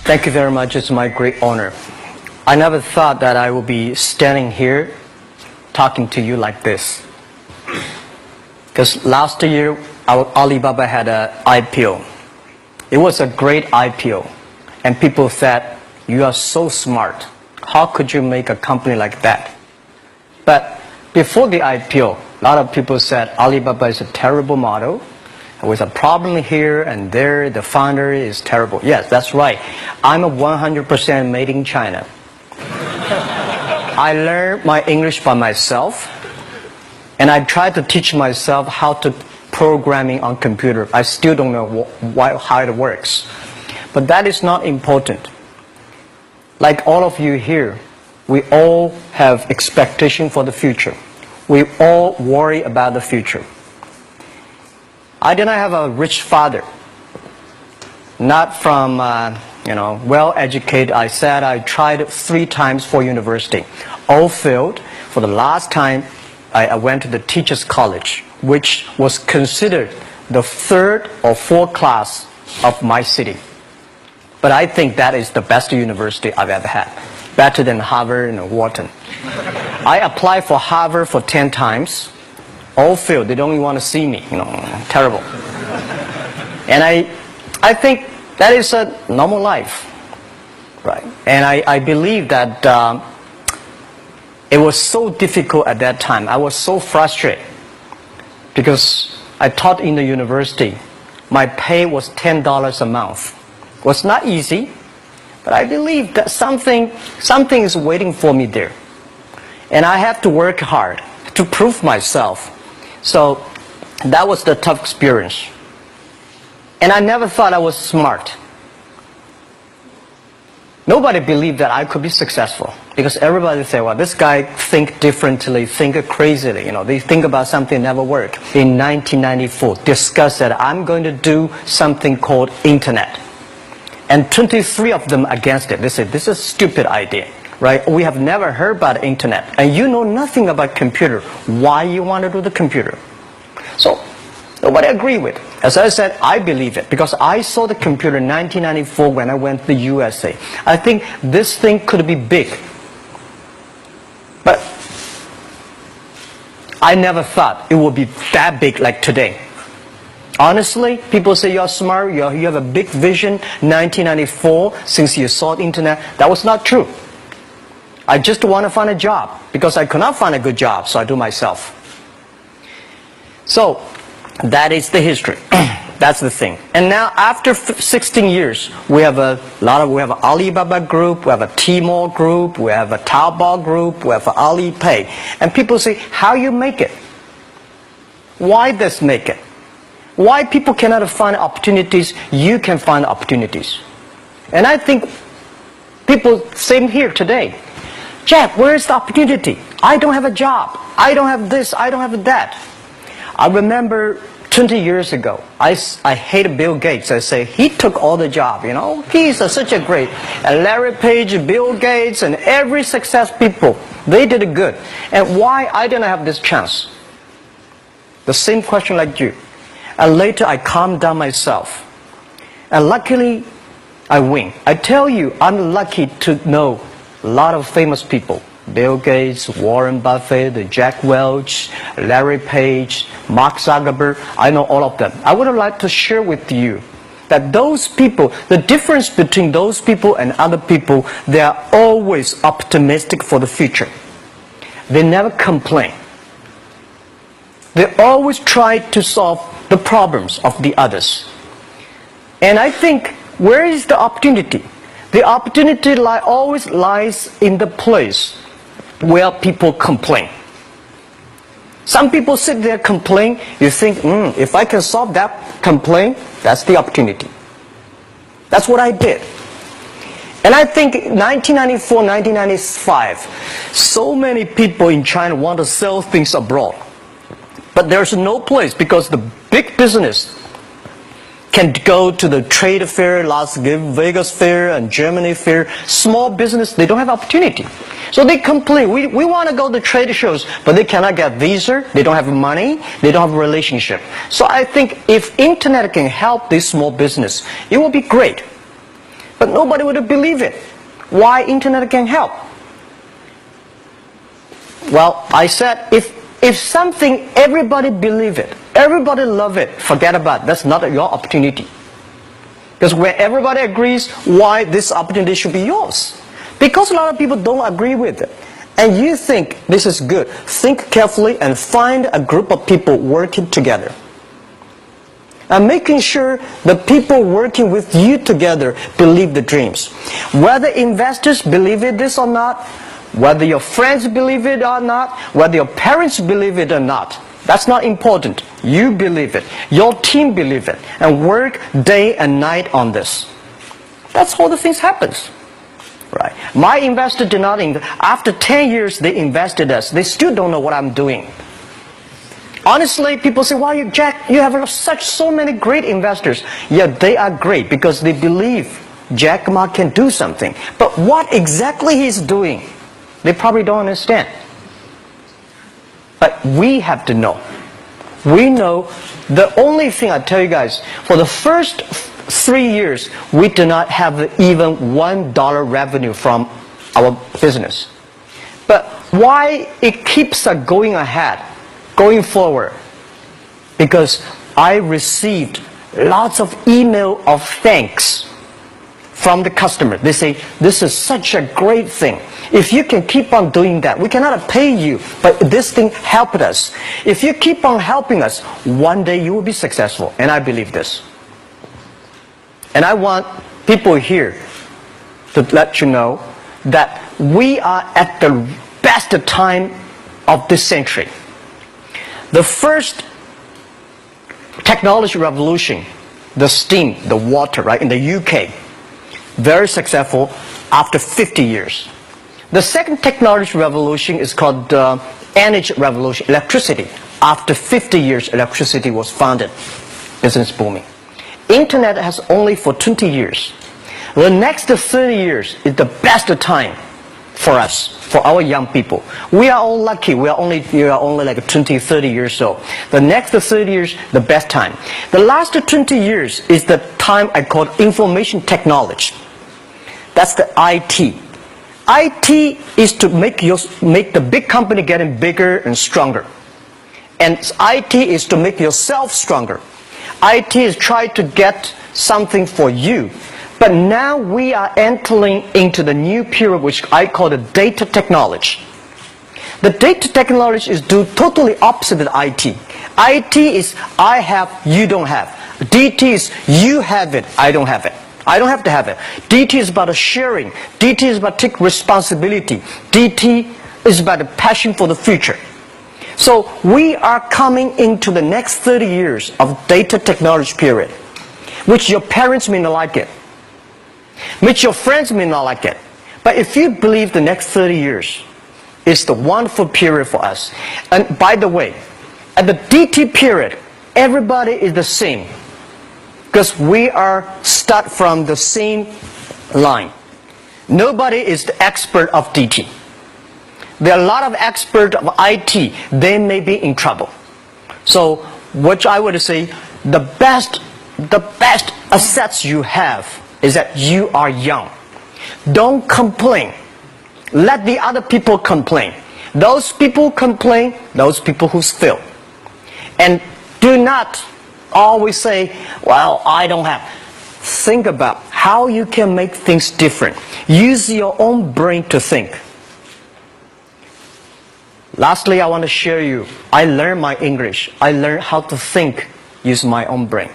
Thank you very much. It's my great honor. I never thought that I would be standing here talking to you like this. Because last year, Alibaba had an IPO. It was a great IPO. And people said, you are so smart. How could you make a company like that? But before the IPO, a lot of people said Alibaba is a terrible model. With a problem here and there, the founder is terrible. Yes, that's right. I'm a 100% made in China. I learned my English by myself, and I tried to teach myself how to programming on computer. I still don't know how it works. But that is not important. Like all of you here, we all have expectation for the future. We all worry about the future. I did not have a rich father, not from, well-educated. I said I tried 3 times for university. All failed. For the last time, I went to the teacher's college, which was considered the 3rd or 4th class of my city. But I think that is the best university I've ever had. Better than Harvard and Wharton. I applied for Harvard for 10 times. All failed. They don't even want to see me. Terrible. And I think that is a normal life, right? And I believe that it was so difficult at that time. I was so frustrated because I taught in the university. My pay was $10 a month. It was not easy, but I believe that something is waiting for me there, and I have to work hard to prove myself. So that was the tough experience. And I never thought I was smart. Nobody believed that I could be successful. Because everybody said, well, this guy think differently, think crazily. They think about something never work. In 1994, discussed that I'm going to do something called internet. And 23 of them against it. They said, this is a stupid idea. Right? We have never heard about the internet, and you know nothing about computer. Why you want to do the computer? So nobody agreed with. As I said, I believe it because I saw the computer in 1994 when I went to the USA. I think this thing could be big, but I never thought it would be that big like today. Honestly, people say you're smart, you have a big vision. 1994, since you saw the internet, that was not true. I just want to find a job because I could not find a good job, so I do myself. So that is the history. That's the thing. And now after 16 years, we have Alibaba Group, we have a Tmall Group, we have a Taobao Group, we have Alipay. And people say, how you make it? Why this make it? Why people cannot find opportunities? You can find opportunities. And I think people, same here today. Jack, where is the opportunity? I don't have a job. I don't have this. I don't have that. I remember 20 years ago, I hated Bill Gates. I say, he took all the job, He's such a great. And Larry Page, Bill Gates, and every success people, they did it good. And why I didn't have this chance? The same question like you. And later I calmed down myself. And luckily, I win. I tell you, I'm lucky to know a lot of famous people. Bill Gates, Warren Buffett, Jack Welch, Larry Page, Mark Zuckerberg. I know all of them. I would like to share with you that those people, the difference between those people and other people, they are always optimistic for the future. They never complain. They always try to solve the problems of the others. And I think, where is the opportunity? The opportunity always lies in the place where people complain. Some people sit there complain. You think, if I can solve that complaint, that's the opportunity. That's what I did. And I think 1994, 1995, so many people in China want to sell things abroad. But there's no place because the big business can go to the trade fair, Las Vegas fair, and Germany fair. Small business, they don't have opportunity. So they complain, we want to go to trade shows, but they cannot get visa, they don't have money, they don't have a relationship. So I think if internet can help this small business, it will be great. But nobody would believe it. Why internet can help? Well, I said, if something, everybody believe it, everybody love it, forget about it. That's not your opportunity. Because when everybody agrees, why this opportunity should be yours? Because a lot of people don't agree with it. And you think this is good. Think carefully and find a group of people working together. And making sure the people working with you together believe the dreams. Whether investors believe it this or not, whether your friends believe it or not, whether your parents believe it or not, that's not important. You believe it. Your team believe it. And work day and night on this. That's how the things happens. Right. My investor did not invest. After 10 years, they invested us. They still don't know what I'm doing. Honestly, people say, "Why you, Jack? You have so many great investors." Yeah, they are great because they believe Jack Ma can do something. But what exactly he's doing, they probably don't understand. But we have to know. We know the only thing I tell you guys, for the first 3 years, we do not have even $1 revenue from our business. But why it keeps going ahead, going forward? Because I received lots of email of thanks from the customer. They say, "This is such a great thing. If you can keep on doing that, we cannot pay you, but this thing helped us. If you keep on helping us, one day you will be successful." And I believe this. And I want people here to let you know that we are at the best time of this century. The first technology revolution, the steam, the water, right, in the UK, very successful after 50 years. The second technology revolution is called energy revolution, electricity. After 50 years, electricity was founded, business booming. Internet has only for 20 years. The next 30 years is the best time for us, for our young people. We are all lucky. We are only like 20, 30 years old. The next 30 years, the best time. The last 20 years is the time I call information technology. That's the IT. IT is to make the big company getting bigger and stronger. And IT is to make yourself stronger. IT is trying to get something for you. But now we are entering into the new period which I call the data technology. The data technology is totally opposite of IT. IT is I have, you don't have. DT is you have it, I don't have it. I don't have to have it. DT is about sharing. DT is about taking responsibility. DT is about the passion for the future. So we are coming into the next 30 years of data technology period, which your parents may not like it, which your friends may not like it. But if you believe the next 30 years is the wonderful period for us. And by the way, at the DT period, everybody is the same. Because we are start from the same line. Nobody is the expert of DT. There are a lot of experts of IT. They may be in trouble. So what I would say, the best assets you have is that you are young. Don't complain. Let the other people complain. Those people complain, those people who fail. And do not always say, "Well, I don't have." Think about how you can make things different. Use your own brain to think. Lastly, I want to share you, I learned my English. I learned how to think, use my own brain.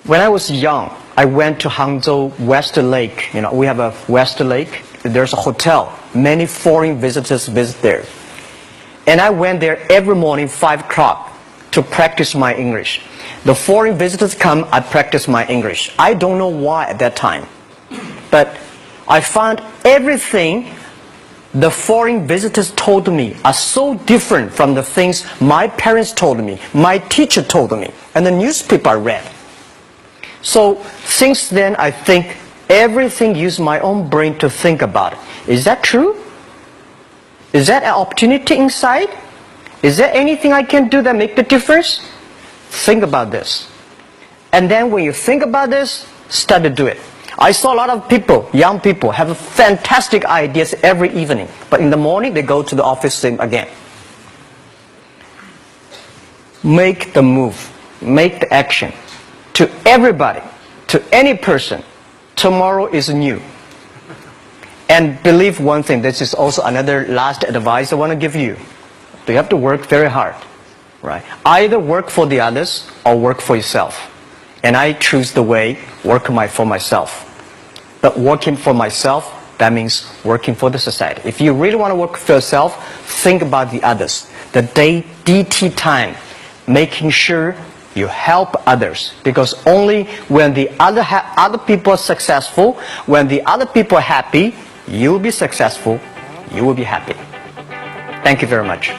When I was young, I went to Hangzhou West Lake. You know, we have a West Lake. There's a hotel. Many foreign visitors visit there. And I went there every morning, 5 o'clock, to practice my English. The foreign visitors come, I practice my English. I don't know why at that time. But I found everything the foreign visitors told me are so different from the things my parents told me, my teacher told me, and the newspaper I read. So since then, I think everything use my own brain to think about it. Is that true? Is that an opportunity inside? Is there anything I can do that make the difference? Think about this. And then when you think about this, start to do it. I saw a lot of people, young people, have fantastic ideas every evening. But in the morning, they go to the office same again. Make the move. Make the action. To everybody, to any person, tomorrow is new. And believe one thing, this is also another last advice I want to give you. You have to work very hard, right? Either work for the others or work for yourself. And I choose the way, work for myself. But working for myself, that means working for the society. If you really want to work for yourself, think about the others. The DT time, making sure you help others. Because only when the other people are successful, when the other people are happy, you will be successful, you will be happy. Thank you very much.